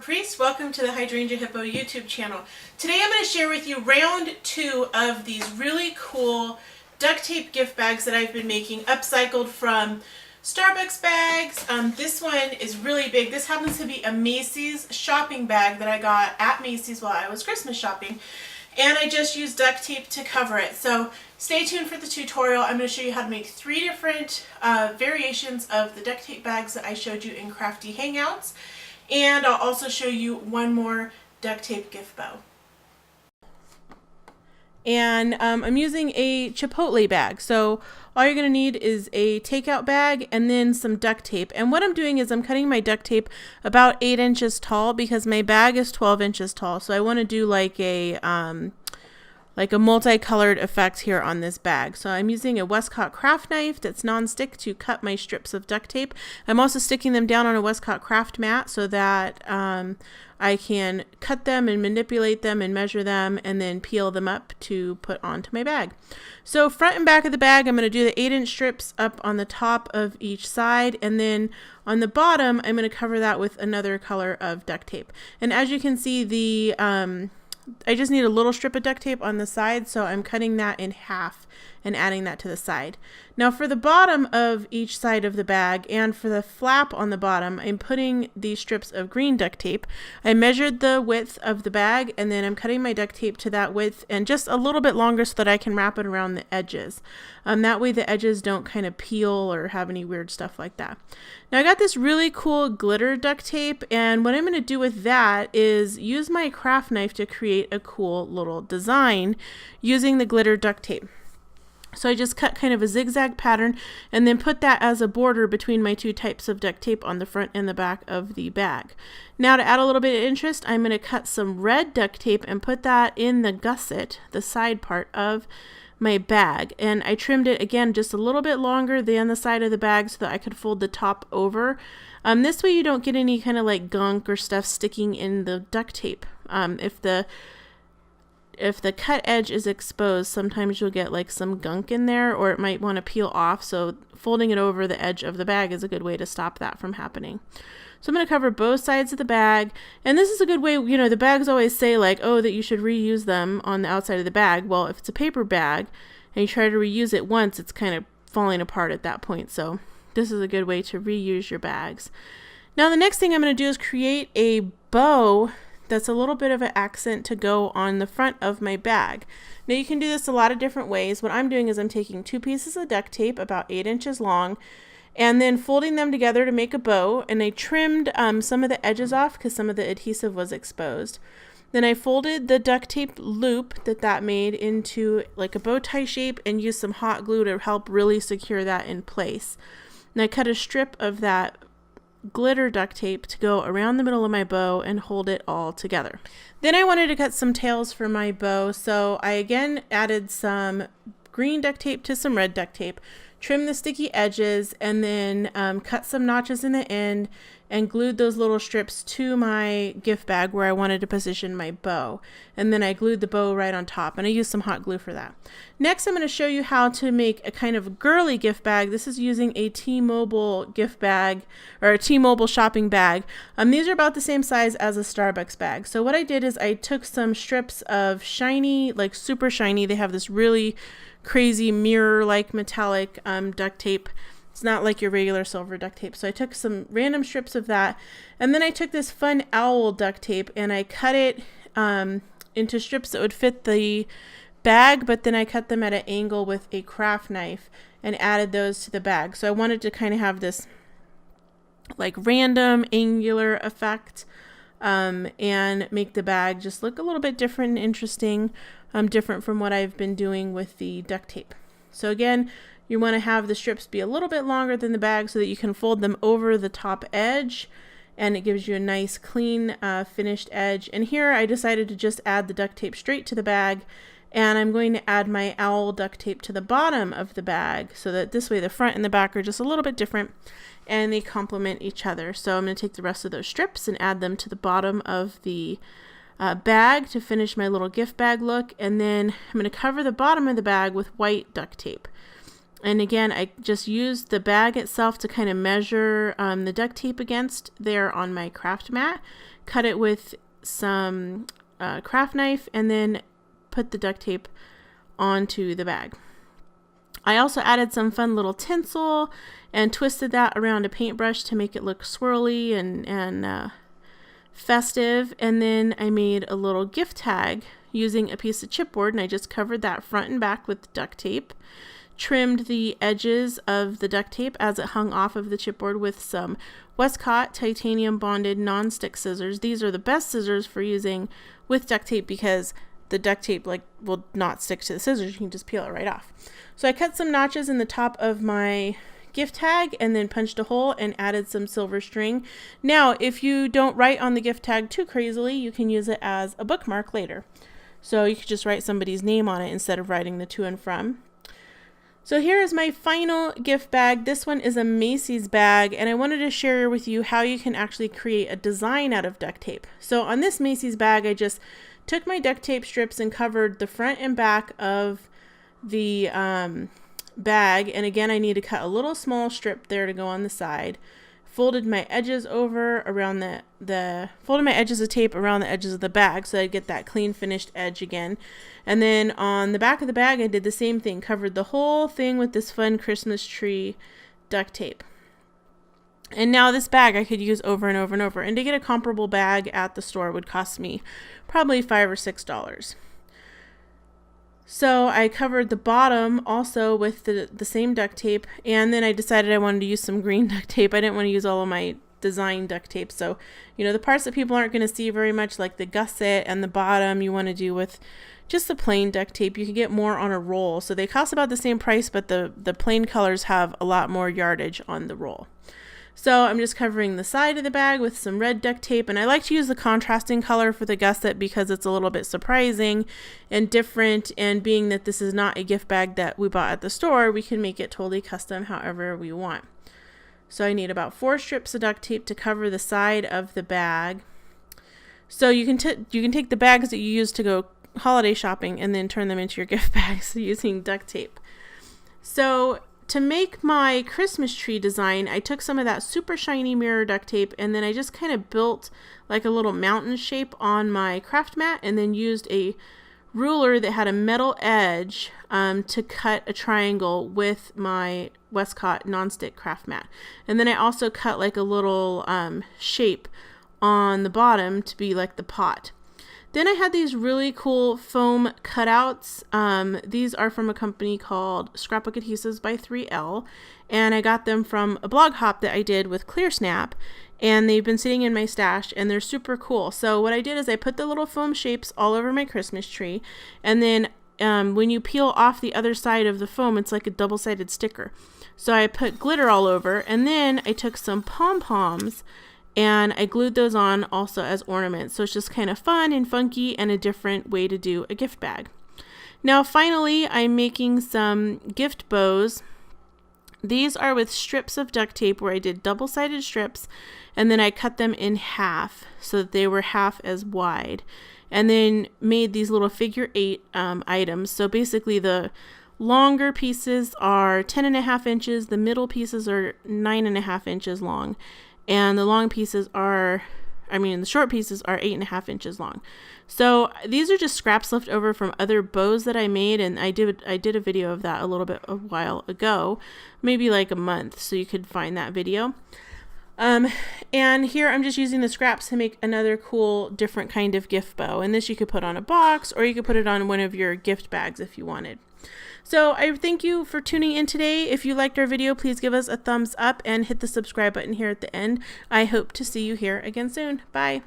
Priest. Welcome to the Hydrangea Hippo YouTube channel. Today I'm going to share with you round 2 of these really cool duct tape gift bags that I've been making, upcycled from Starbucks bags. This one is really big. This happens to be a Macy's shopping bag that I got at Macy's while I was Christmas shopping. And I just used duct tape to cover it. So stay tuned for the tutorial. I'm going to show you how to make 3 different variations of the duct tape bags that I showed you in Crafty Hangouts. And I'll also show you one more duct tape gift bow. And I'm using a Chipotle bag. So all you're going to need is a takeout bag and then some duct tape. And what I'm doing is I'm cutting my duct tape about 8 inches tall because my bag is 12 inches tall. So I want to do like a multicolored effect here on this bag. So I'm using a Westcott craft knife that's non-stick to cut my strips of duct tape. I'm also sticking them down on a Westcott craft mat so that I can cut them and manipulate them and measure them and then peel them up to put onto my bag. So front and back of the bag, I'm going to do the 8-inch strips up on the top of each side, and then on the bottom I'm going to cover that with another color of duct tape. And as you can see, I just need a little strip of duct tape on the side, so I'm cutting that in half and adding that to the side. Now for the bottom of each side of the bag and for the flap on the bottom, I'm putting these strips of green duct tape. I measured the width of the bag and then I'm cutting my duct tape to that width and just a little bit longer so that I can wrap it around the edges. That way the edges don't kind of peel or have any weird stuff like that. Now I got this really cool glitter duct tape, and what I'm going to do with that is use my craft knife to create a cool little design using the glitter duct tape. So I just cut kind of a zigzag pattern and then put that as a border between my 2 types of duct tape on the front and the back of the bag. Now to add a little bit of interest, I'm going to cut some red duct tape and put that in the gusset, the side part of my bag. And I trimmed it again just a little bit longer than the side of the bag so that I could fold the top over. This way you don't get any kind of like gunk or stuff sticking in the duct tape. If the cut edge is exposed, sometimes you'll get like some gunk in there, or it might want to peel off. So folding it over the edge of the bag is a good way to stop that from happening. So I'm going to cover both sides of the bag. And this is a good way, you know, the bags always say like, oh, that you should reuse them on the outside of the bag. Well, if it's a paper bag and you try to reuse it once, it's kind of falling apart at that point. So this is a good way to reuse your bags. Now the next thing I'm going to do is create a bow that's a little bit of an accent to go on the front of my bag. Now you can do this a lot of different ways. What I'm doing is I'm taking 2 pieces of duct tape about 8 inches long and then folding them together to make a bow, and I trimmed some of the edges off because some of the adhesive was exposed. Then I folded the duct tape loop that made into like a bow tie shape and used some hot glue to help really secure that in place. And I cut a strip of that glitter duct tape to go around the middle of my bow and hold it all together. Then I wanted to cut some tails for my bow, so I again added some green duct tape to some red duct tape, trimmed the sticky edges, and then cut some notches in the end and glued those little strips to my gift bag where I wanted to position my bow. And then I glued the bow right on top, and I used some hot glue for that. Next, I'm going to show you how to make a kind of girly gift bag. This is using a T-Mobile gift bag, or a T-Mobile shopping bag. These are about the same size as a Starbucks bag. So what I did is I took some strips of shiny, like super shiny, they have this really crazy mirror-like metallic duct tape. It's not like your regular silver duct tape. So I took some random strips of that, and then I took this fun owl duct tape and I cut it into strips that would fit the bag, but then I cut them at an angle with a craft knife and added those to the bag. So I wanted to kind of have this like random angular effect and make the bag just look a little bit different and interesting, different from what I've been doing with the duct tape. So again, you want to have the strips be a little bit longer than the bag so that you can fold them over the top edge, and it gives you a nice clean finished edge. And here I decided to just add the duct tape straight to the bag, and I'm going to add my owl duct tape to the bottom of the bag so that this way the front and the back are just a little bit different and they complement each other. So I'm going to take the rest of those strips and add them to the bottom of the bag to finish my little gift bag look, and then I'm going to cover the bottom of the bag with white duct tape. And again, I just used the bag itself to kind of measure the duct tape against there on my craft mat, cut it with some craft knife, and then put the duct tape onto the bag. I also added some fun little tinsel and twisted that around a paintbrush to make it look swirly and festive. And then I made a little gift tag using a piece of chipboard, and I just covered that front and back with duct tape, trimmed the edges of the duct tape as it hung off of the chipboard with some Westcott titanium bonded non-stick scissors. These are the best scissors for using with duct tape because the duct tape will not stick to the scissors. You can just peel it right off. So I cut some notches in the top of my gift tag and then punched a hole and added some silver string. Now, if you don't write on the gift tag too crazily, you can use it as a bookmark later. So you could just write somebody's name on it instead of writing the to and from. So here is my final gift bag. This one is a Macy's bag, and I wanted to share with you how you can actually create a design out of duct tape. So on this Macy's bag, I just took my duct tape strips and covered the front and back of the bag. And again, I need to cut a little small strip there to go on the side. Folded my edges over around folded my edges of tape around the edges of the bag so I'd get that clean finished edge again. And then on the back of the bag, I did the same thing, covered the whole thing with this fun Christmas tree duct tape. And now this bag I could use over and over and over. And to get a comparable bag at the store would cost me probably $5 or $6. So I covered the bottom also with the same duct tape, and then I decided I wanted to use some green duct tape. I didn't want to use all of my design duct tape. So, the parts that people aren't going to see very much, like the gusset and the bottom, you want to do with just the plain duct tape. You can get more on a roll. So they cost about the same price, but the plain colors have a lot more yardage on the roll. So I'm just covering the side of the bag with some red duct tape, and I like to use the contrasting color for the gusset because it's a little bit surprising and different, and being that this is not a gift bag that we bought at the store, we can make it totally custom however we want. So I need about 4 strips of duct tape to cover the side of the bag. So you can take the bags that you use to go holiday shopping and then turn them into your gift bags using duct tape. So to make my Christmas tree design, I took some of that super shiny mirror duct tape, and then I just kind of built like a little mountain shape on my craft mat, and then used a ruler that had a metal edge to cut a triangle with my Westcott nonstick craft mat. And then I also cut like a little shape on the bottom to be like the pot. Then I had these really cool foam cutouts. These are from a company called Scrapbook Adhesives by 3L, and I got them from a blog hop that I did with ClearSnap, and they've been sitting in my stash, and they're super cool. So what I did is I put the little foam shapes all over my Christmas tree, and then when you peel off the other side of the foam, it's like a double-sided sticker. So I put glitter all over, and then I took some pom-poms and I glued those on also as ornaments. So it's just kind of fun and funky and a different way to do a gift bag. Now finally, I'm making some gift bows. These are with strips of duct tape where I did double-sided strips, and then I cut them in half so that they were half as wide, and then made these little figure 8 items. So basically the longer pieces are 10.5 inches, the middle pieces are 9.5 inches long, and the the short pieces are 8.5 inches long. So these are just scraps left over from other bows that I made, and I did a video of that a while ago, maybe like a month, so you could find that video. And here I'm just using the scraps to make another cool, different kind of gift bow. And this you could put on a box, or you could put it on one of your gift bags if you wanted. So I thank you for tuning in today. If you liked our video, please give us a thumbs up and hit the subscribe button here at the end. I hope to see you here again soon. Bye.